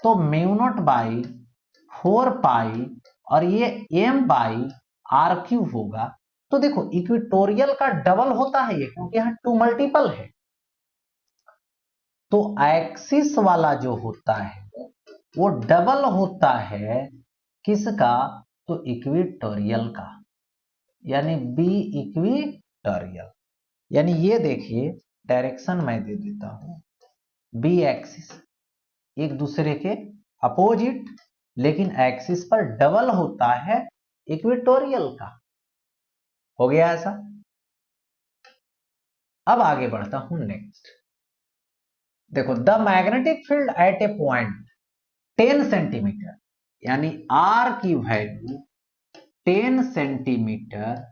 तो म्यू नॉट बाई 4 पाई और ये m बाई आर क्यू होगा। तो देखो इक्वेटोरियल का डबल होता है ये, क्योंकि यहां 2 मल्टीपल है। तो एक्सिस वाला जो होता है वो डबल होता है किसका, तो इक्वेटोरियल का, यानी बी इक्वेटोरियल। यानी ये देखिए डायरेक्शन मैं दे देता हूं, बी एक्सिस एक दूसरे के अपोजिट, लेकिन एक्सिस पर डबल होता है इक्वेटोरियल का। हो गया ऐसा। अब आगे बढ़ता हूं नेक्स्ट। देखो the magnetic field at a point 10 centimetre, यानी आर की वैल्यू 10 सेंटीमीटर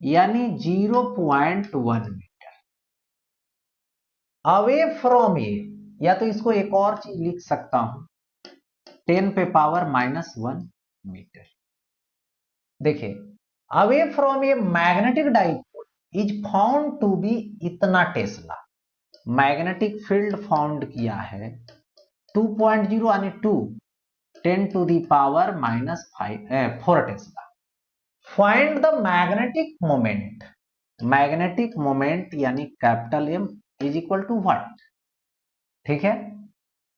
यानी 0.1 मीटर अवे फ्रॉम ए, या तो इसको एक और चीज लिख सकता हूं 10 पे पावर -1 मीटर। देखिए away from a magnetic dipole is found to be इतना टेस्ला। मैग्नेटिक फील्ड फाउंड किया है 2.0 यानी 2 10 to the power -4 tesla. Find the magnetic moment, magnetic moment यानी capital M is equal to what, ठीक है,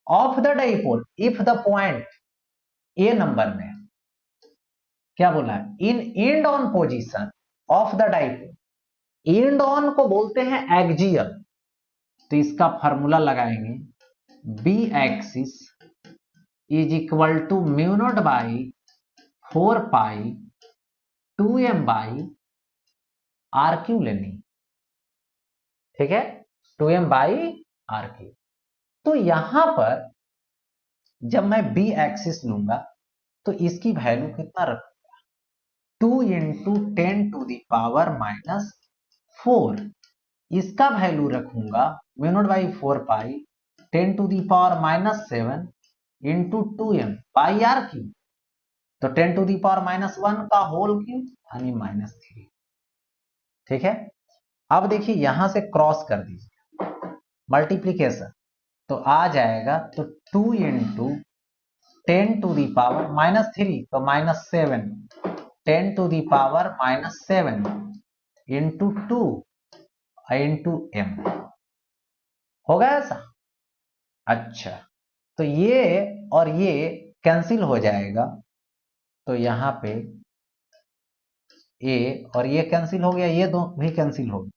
of the dipole if the point a number में क्या बोला है, in end on position of the dipole. End on को बोलते हैं एक्सियल, तो इसका फॉर्मूला लगाएंगे B axis is equal to mu not by 4 pi 2m by R cube लेनी, ठीक है, 2m बाई आर क्यू। तो यहां पर जब मैं बी एक्सिस लूंगा तो इसकी वैल्यू कितना रखूंगा, 2 इंटू 10 टू दी पावर -4। इसका वैल्यू रखूंगा mu not by 4 pi 10 to the power -7 into 2m by R cube. तो 10 टू दी पावर -1 का होल क्यूब यानी -3, ठीक है। अब देखिए यहां से क्रॉस कर दीजिए मल्टीप्लीकेशन, तो आ जाएगा तो 2 इंटू 10 टू दी पावर -3 तो -7 10 to the power -7 into 2 into m, होगा ऐसा। अच्छा तो ये और ये कैंसिल हो जाएगा, तो यहां पे a और ये कैंसिल हो गया, ये दो भी कैंसिल हो गया।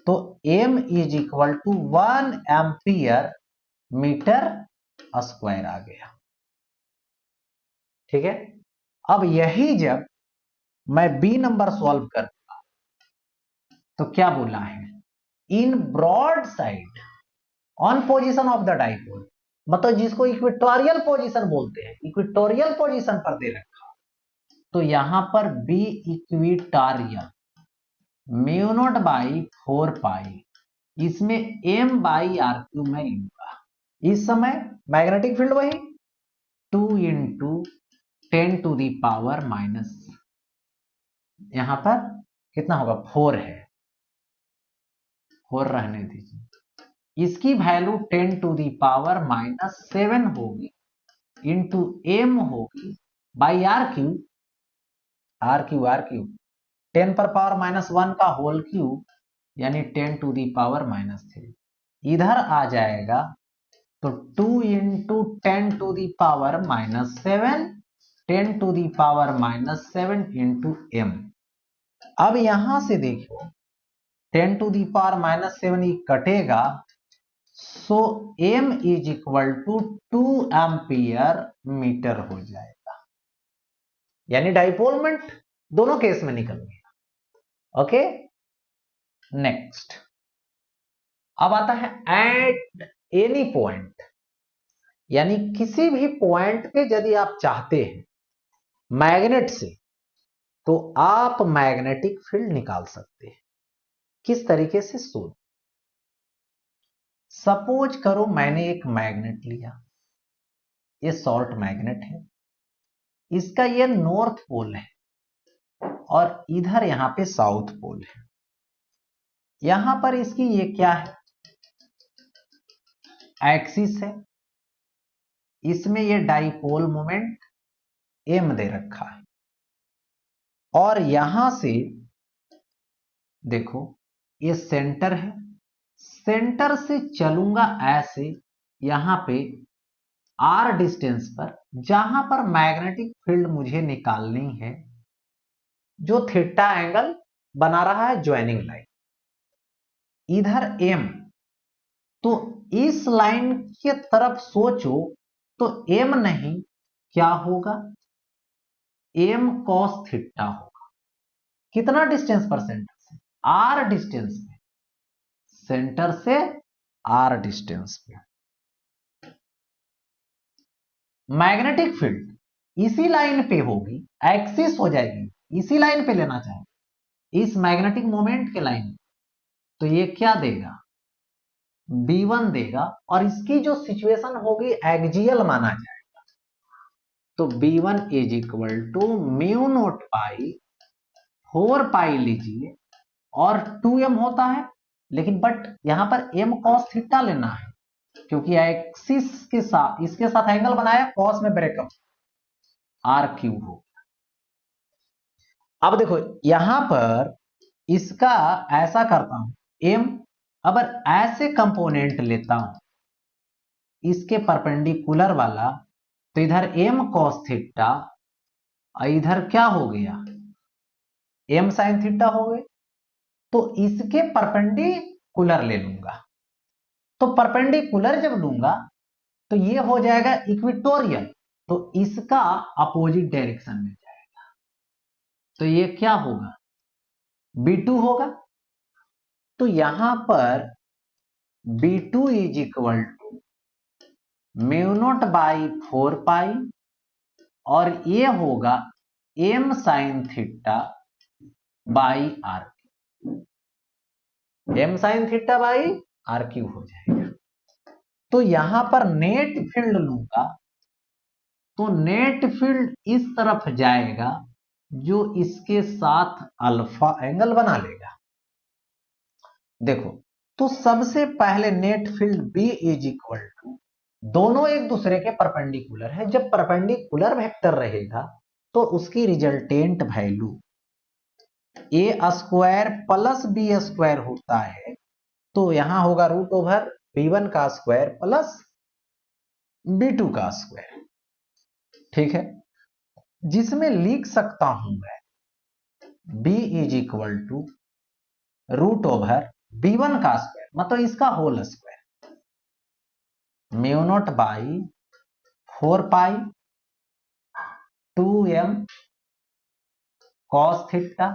तो m is equal to 1 ampere metre square आ गया, ठीक है। अब यही जब मैं बी नंबर सॉल्व करूंगा तो क्या बोला है, in broad side on position of the dipole, मतलब जिसको इक्वेटोरियल पोजीशन बोलते हैं, इक्वेटोरियल पोजीशन पर दे रखा, तो यहां पर B equatorial mu not by 4 pi, इसमें m बाई आर क्यू मैं लूंगा। इस समय मैग्नेटिक फील्ड वही 2 into 10 to the power minus, यहां पर कितना होगा 4 है, 4 रहने दीजिए। इसकी वैल्यू 10 टू दी पावर -7 होगी इंटू m होगी by R cube, R cube 10⁻⁻1 का होल क्यूब यानी 10⁻⁻3 इधर आ जाएगा तो 2 इंटू 10⁻⁻7 10⁻⁻7 इंटू m। अब यहां से देखो 10⁻⁻7 कटेगा, so m is equal to 2 ampere metre हो जाएगा, यानी डाइपोल मोमेंट दोनों केस में निकल गया। ओके, नेक्स्ट अब आता है एट एनी पॉइंट, यानी किसी भी पॉइंट पे यदि आप चाहते हैं मैग्नेट से तो आप मैग्नेटिक फील्ड निकाल सकते हैं। किस तरीके से? सोच, सपोज करो मैंने एक मैग्नेट लिया, ये शॉर्ट मैग्नेट है, इसका ये नॉर्थ पोल है और इधर यहां पे साउथ पोल है। यहां पर इसकी ये क्या है? एक्सिस है, इसमें ये डाइपोल मोमेंट m दे रखा है और यहां से देखो ये सेंटर है, सेंटर से चलूंगा ऐसे यहां पे r डिस्टेंस पर, जहां पर मैग्नेटिक फील्ड मुझे निकालनी है, जो थीटा एंगल बना रहा है ज्वाइनिंग लाइन, इधर m, तो इस लाइन के तरफ सोचो तो m नहीं, क्या होगा? m cos थीटा होगा। कितना डिस्टेंस पर? सेंटर से r डिस्टेंस पे, सेंटर से r डिस्टेंस पे। मैग्नेटिक फील्ड इसी लाइन पे होगी, एक्सिस हो जाएगी, इसी लाइन पे लेना चाहे इस मैग्नेटिक मोमेंट के लाइन, तो ये क्या देगा? B1 देगा और इसकी जो सिचुएशन होगी एक्सियल माना जाएगा, तो B1 is equal to mu nought pi 4 pi लीजिए और 2m होता है, लेकिन बट यहां पर m cos थीटा लेना है क्योंकि एक्सिस के साथ इसके साथ एंगल बनाया, cos में ब्रेकअप r क्यूब हो। अब देखो यहां पर इसका ऐसा करता हूं, m अगर ऐसे कंपोनेंट लेता हूं इसके परपेंडिकुलर वाला, तो इधर m cos थीटा और इधर क्या हो गया? m sin थीटा हो गए, तो इसके परपेंडिकुलर ले लूंगा, तो परपेंडिकुलर जब लूंगा तो ये हो जाएगा इक्वेटोरियल, तो इसका अपोजिट डायरेक्शन में जाएगा, तो ये क्या होगा? B2 होगा। तो यहां पर B2 is equal to mu not by 4 pi और ये होगा m sine theta by R, m sine theta by are cube हो जाएगा। तो यहां पर नेट फील्ड लूंगा तो नेट फील्ड इस तरफ जाएगा जो इसके साथ अल्फा एंगल बना लेगा। देखो तो सबसे पहले net field B is equal to, दोनों एक दूसरे के परपेंडिकुलर है, जब परपेंडिकुलर वेक्टर रहेगा तो उसकी resultant value a square plus b square होता है, तो यहां होगा रूट ओवर b1 का स्क्वायर प्लस b2 का स्क्वायर, ठीक है, जिसमें लिख सकता हूं मैं b is equal to root over b1 का स्क्वायर, मतलब इसका whole square, mu not by 4 pi 2m cos theta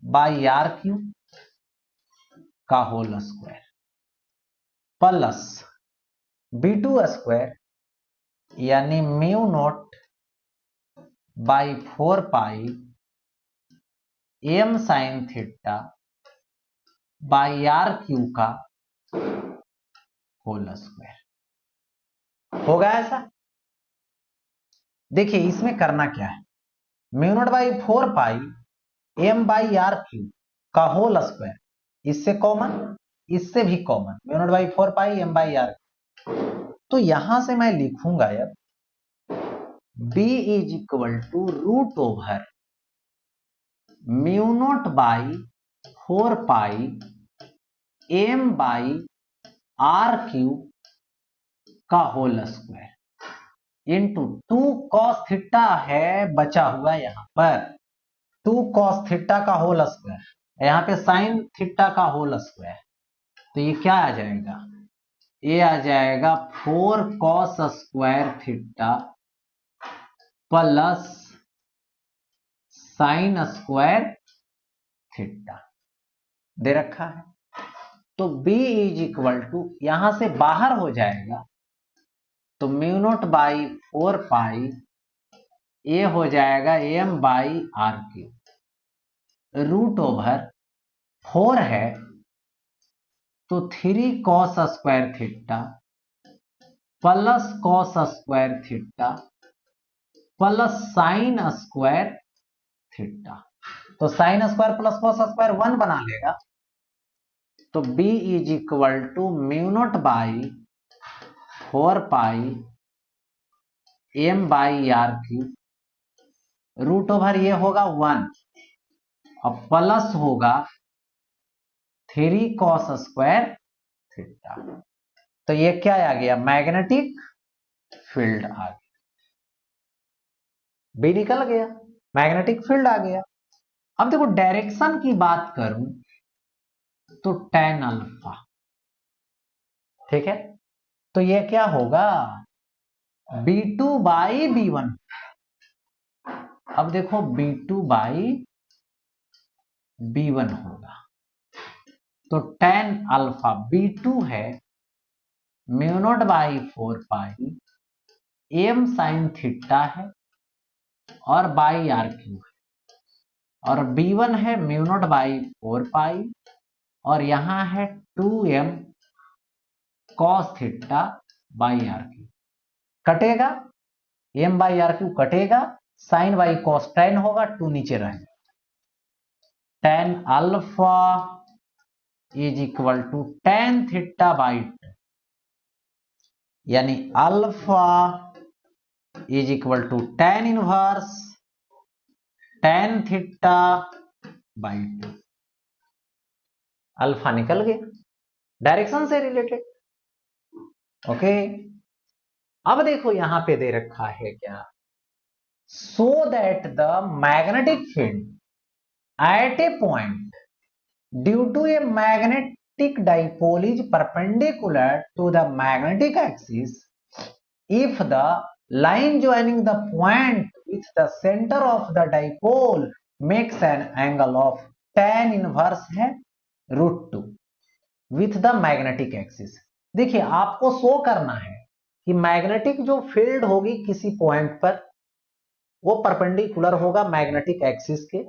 by are cube का whole square plus b2 square यानी mu not by 4 pi m sine theta by are cube का whole square होगा। ऐसा देखिए इसमें करना क्या है, mu not by 4 pi m by are cube का होल स्क्वायर, इससे कॉमन, इससे भी common, mu not by 4 pi m by r, तो यहां से मैं लिखूंगा अब b is equal to root over mu not by 4 pi M by are cube का whole square into 2 cos theta है बचा हुआ यहां पर 2 कॉस थीटा का होल स्क्वायर, यहां पे साइन थीटा का होल स्क्वायर, तो ये क्या आ जाएगा, ये आ जाएगा 4 cos square theta plus sine square theta दे रखा है। तो B इज इक्वल टू यहां से बाहर हो जाएगा तो म्यू नोट बाई 4 पाई ये हो जाएगा m by are cube root over 4 है तो 3 cos square theta plus cos square theta plus sine square theta, तो sine square plus cos square 1 बना लेगा। तो B is equal to mu note by 4 pi M by are cube root over ये होगा 1 और plus होगा 3 cos square theta, तो ये क्या आ गया, मैग्नेटिक फील्ड आ गया, बी निकल गया, मैग्नेटिक फील्ड आ गया। अब देखो डायरेक्शन की बात करूं तो tan अल्फा, ठीक है, तो ये क्या होगा B2 बाई B1। अब देखो B2 बाई B1 होगा तो tan अल्फा B2 है mu not by 4 pi M sine theta है और बाई आर क्यू है और B1 है म्यू नॉट बाई 4 पाई और यहां है 2m cos theta by R cube, कटेगा m बाई आर क्यू कटेगा, साइन बाई कॉस tan होगा, 2 नीचे रहेगा, tan alpha is equal to tan theta by 2 यानी alpha is equal to tan inverse tan theta by 2, alpha निकल गया direction से related. Okay, अब देखो यहां पे दे रखा है क्या, so that the magnetic field at a point due to a magnetic dipole is perpendicular to the magnetic axis if the line joining the point with the center of the dipole makes an angle of tan inverse है √2 with the magnetic axis। देखिए आपको show करना है कि magnetic जो field होगी किसी point पर वो परपेंडिकुलर होगा मैग्नेटिक एक्सिस के,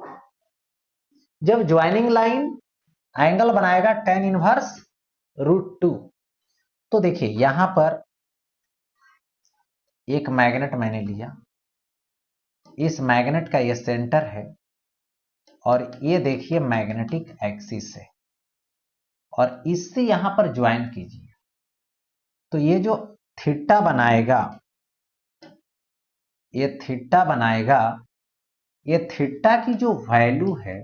जब ज्वाइनिंग लाइन एंगल बनाएगा tan इनवर्स √2। तो देखिए यहां पर एक मैग्नेट मैंने लिया, इस मैग्नेट का ये सेंटर है और ये देखिए मैग्नेटिक एक्सिस है और इससे यहां पर ज्वाइन कीजिए तो ये जो थीटा बनाएगा, ये थीटा बनाएगा, ये थीटा की जो वैल्यू है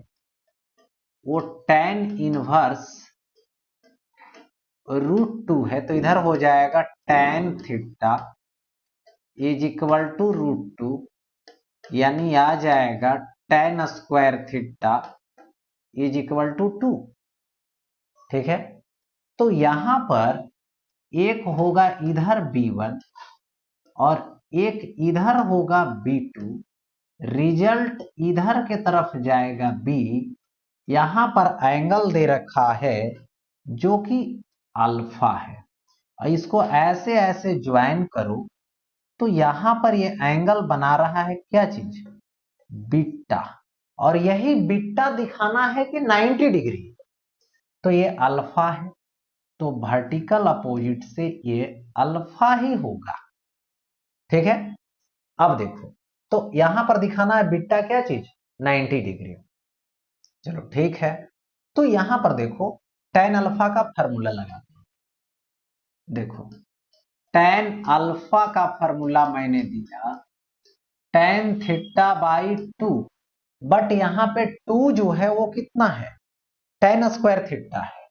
वो tan इनवर्स √2 है, तो इधर हो जाएगा tan theta is equal to √2 यानी आ जाएगा tan square theta is equal to 2, ठीक है। तो यहां पर एक होगा इधर B1 और एक इधर होगा B2, रिजल्ट इधर के तरफ जाएगा B, यहां पर एंगल दे रखा है जो कि अल्फा है और इसको ऐसे ऐसे ज्वाइन करो तो यहां पर ये एंगल बना रहा है क्या चीज, बीटा, और यही बीटा दिखाना है कि 90 डिग्री, तो ये अल्फा है तो वर्टिकल अपोजिट से ये अल्फा ही होगा, ठीक है। अब देखो तो यहां पर दिखाना है बीटा क्या चीज 90 डिग्री, चलो ठीक है। तो यहां पर देखो tan अल्फा का फॉर्मूला लगाते हैं, देखो tan अल्फा का फॉर्मूला मैंने दिया tan थीटा बाई 2 बट यहां पे 2 जो है वो कितना है, tan स्क्वायर थीटा है।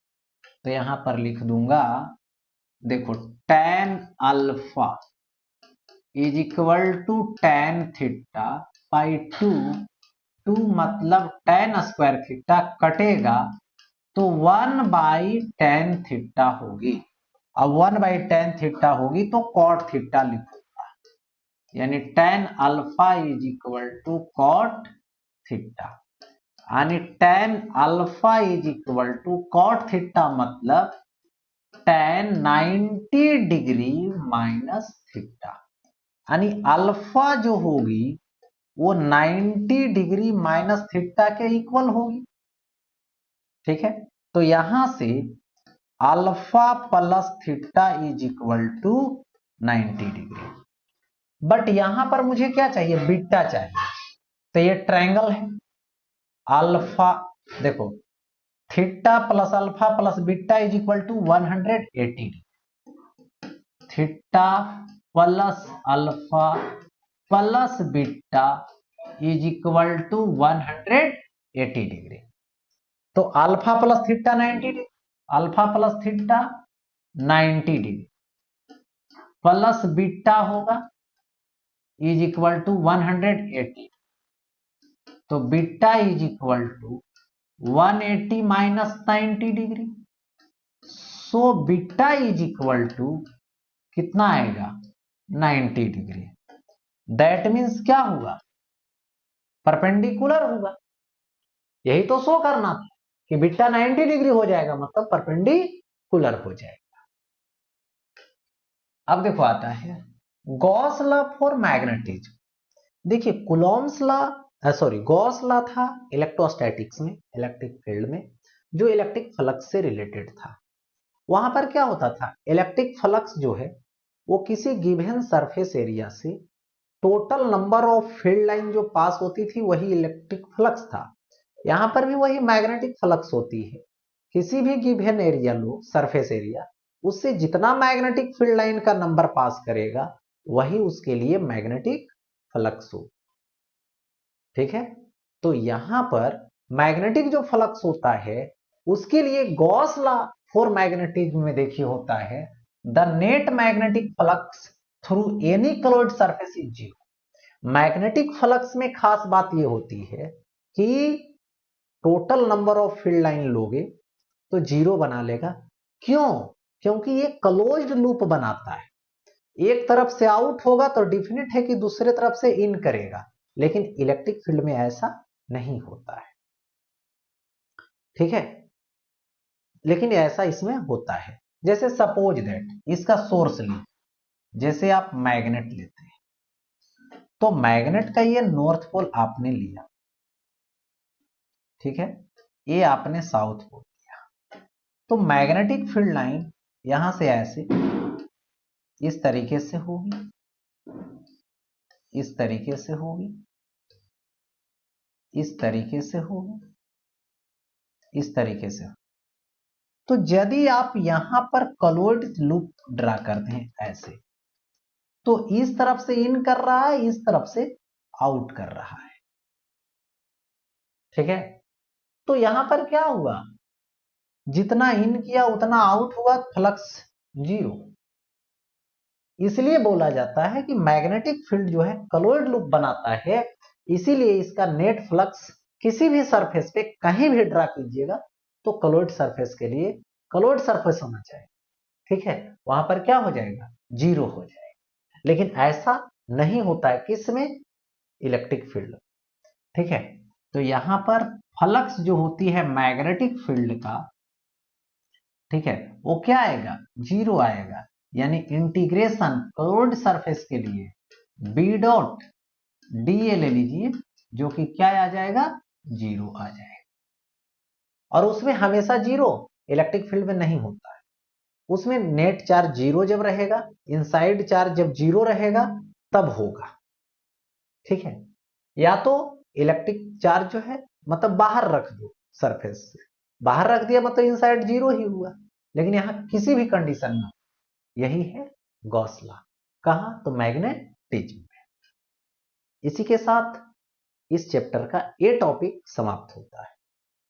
तो यहां पर लिख दूंगा, देखो tan alpha is equal to tan theta by 2। 2 मतलब tan स्क्वायर थीटा कटेगा तो 1 बाई tan थीटा होगी। अब 1 बाई tan थीटा होगी तो cot थीटा लिखूंगा, यानी tan alpha is equal to cot theta. आणि tan alpha is equal to cot theta मतलब tan 90 डिग्री माइनस थीटा। यानी अल्फा जो होगी वो 90 डिग्री माइनस थीटा के इक्वल होगी। ठीक है, तो यहां से alpha plus theta is equal to 90 degree. But यहां पर मुझे क्या चाहिए, बीटा चाहिए। तो ये ट्रायंगल है, अल्फा देखो theta plus alpha plus beta is equal to 180 degree. Theta plus alpha plus beta is equal to 180 degree. तो alpha plus theta 90 degree, alpha plus theta 90 degree plus beta होगा is equal to 180। तो beta is equal to 180 minus 90 degree. So beta is equal to कितना आएगा, 90 degree. That means क्या होगा, perpendicular होगा। यही तो शो करना था कि बीटा 90 डिग्री हो जाएगा मतलब परपेंडिकुलर हो जाएगा। अब देखो आता है गॉस लॉ फॉर मैग्नेटिज्म। देखिए Coulomb's law, sorry Gauss law था इलेक्ट्रोस्टैटिक्स में, इलेक्ट्रिक फील्ड में, जो इलेक्ट्रिक फ्लक्स से रिलेटेड था। वहां पर क्या होता था, इलेक्ट्रिक फ्लक्स जो है वो किसी गिवन सरफेस एरिया से total number of field line जो पास होती थी वही इलेक्ट्रिक फ्लक्स था। यहां पर भी वही मैग्नेटिक फ्लक्स होती है। किसी भी given area low, surface area, उससे जितना मैग्नेटिक फील्ड लाइन का नंबर पास करेगा वही उसके लिए मैग्नेटिक फ्लक्स हो। ठीक है, तो यहां पर मैग्नेटिक जो फ्लक्स होता है उसके लिए गॉस लॉ फॉर मैग्नेटिज्म में देखिए होता है the net magnetic flux through any closed surface is zero. Magnetic flux में खास बात यह होती है कि total number of field line लोगे तो जीरो बना लेगा। क्यों, क्योंकि ये क्लोज्ड लूप बनाता है। एक तरफ से आउट होगा तो डिफिनिट है कि दूसरे तरफ से इन करेगा, लेकिन इलेक्ट्रिक फील्ड में ऐसा नहीं होता है। ठीक है, लेकिन ऐसा इसमें होता है। जैसे सपोज दैट इसका सोर्स ली, जैसे आप मैग्नेट लेते हैं तो मैग्नेट का ये नॉर्थ पोल आपने लिया, ठीक है, ये आपने साउथ पोल लिया। तो मैग्नेटिक फील्ड लाइन यहां से ऐसे इस तरीके से होगी, इस तरीके से होगी, इस तरीके से होगी, इस तरीके से। तो यदि आप यहां पर क्लोज्ड लूप ड्रा करते हैं ऐसे, तो इस तरफ से इन कर रहा है, इस तरफ से आउट कर रहा है। ठीक है, तो यहां पर क्या हुआ, जितना इन किया उतना आउट हुआ, फ्लक्स जीरो। इसलिए बोला जाता है कि मैग्नेटिक फील्ड जो है क्लोज्ड लूप बनाता है, इसीलिए इसका नेट फ्लक्स किसी भी सरफेस पे कहीं भी ड्रा कीजिएगा तो क्लोज्ड सरफेस के लिए क्लोज्ड सरफेस होना चाहिए। ठीक है, वहां पर क्या हो जाएगा, जीरो हो जाएगा। लेकिन ऐसा नहीं होता है किसमें, इलेक्ट्रिक फील्ड। ठीक है, तो यहां पर फ्लक्स जो होती है मैग्नेटिक फील्ड का, ठीक है, वो क्या आएगा, जीरो आएगा। यानी इंटीग्रेशन क्लोज्ड सरफेस के लिए बी डॉट डी ले लीजिए, जो कि क्या आ जाएगा, जीरो आ जाएगा। और उसमें हमेशा जीरो इलेक्ट्रिक फील्ड में नहीं होता है, उसमें नेट चार्ज जीरो जब रहेगा, इनसाइड चार्ज जब जीरो रहेगा तब होगा। ठीक है, या तो इलेक्ट्रिक चार्ज जो है मतलब बाहर रख दो, सरफेस से बाहर रख दिया मतलब इनसाइड जीरो ही हुआ। लेकिन यहां किसी भी कंडीशन में, यही है गॉस लॉ। कहां, तो मैग्नेटिज्म में। इसी के साथ इस चैप्टर का ये टॉपिक समाप्त होता है।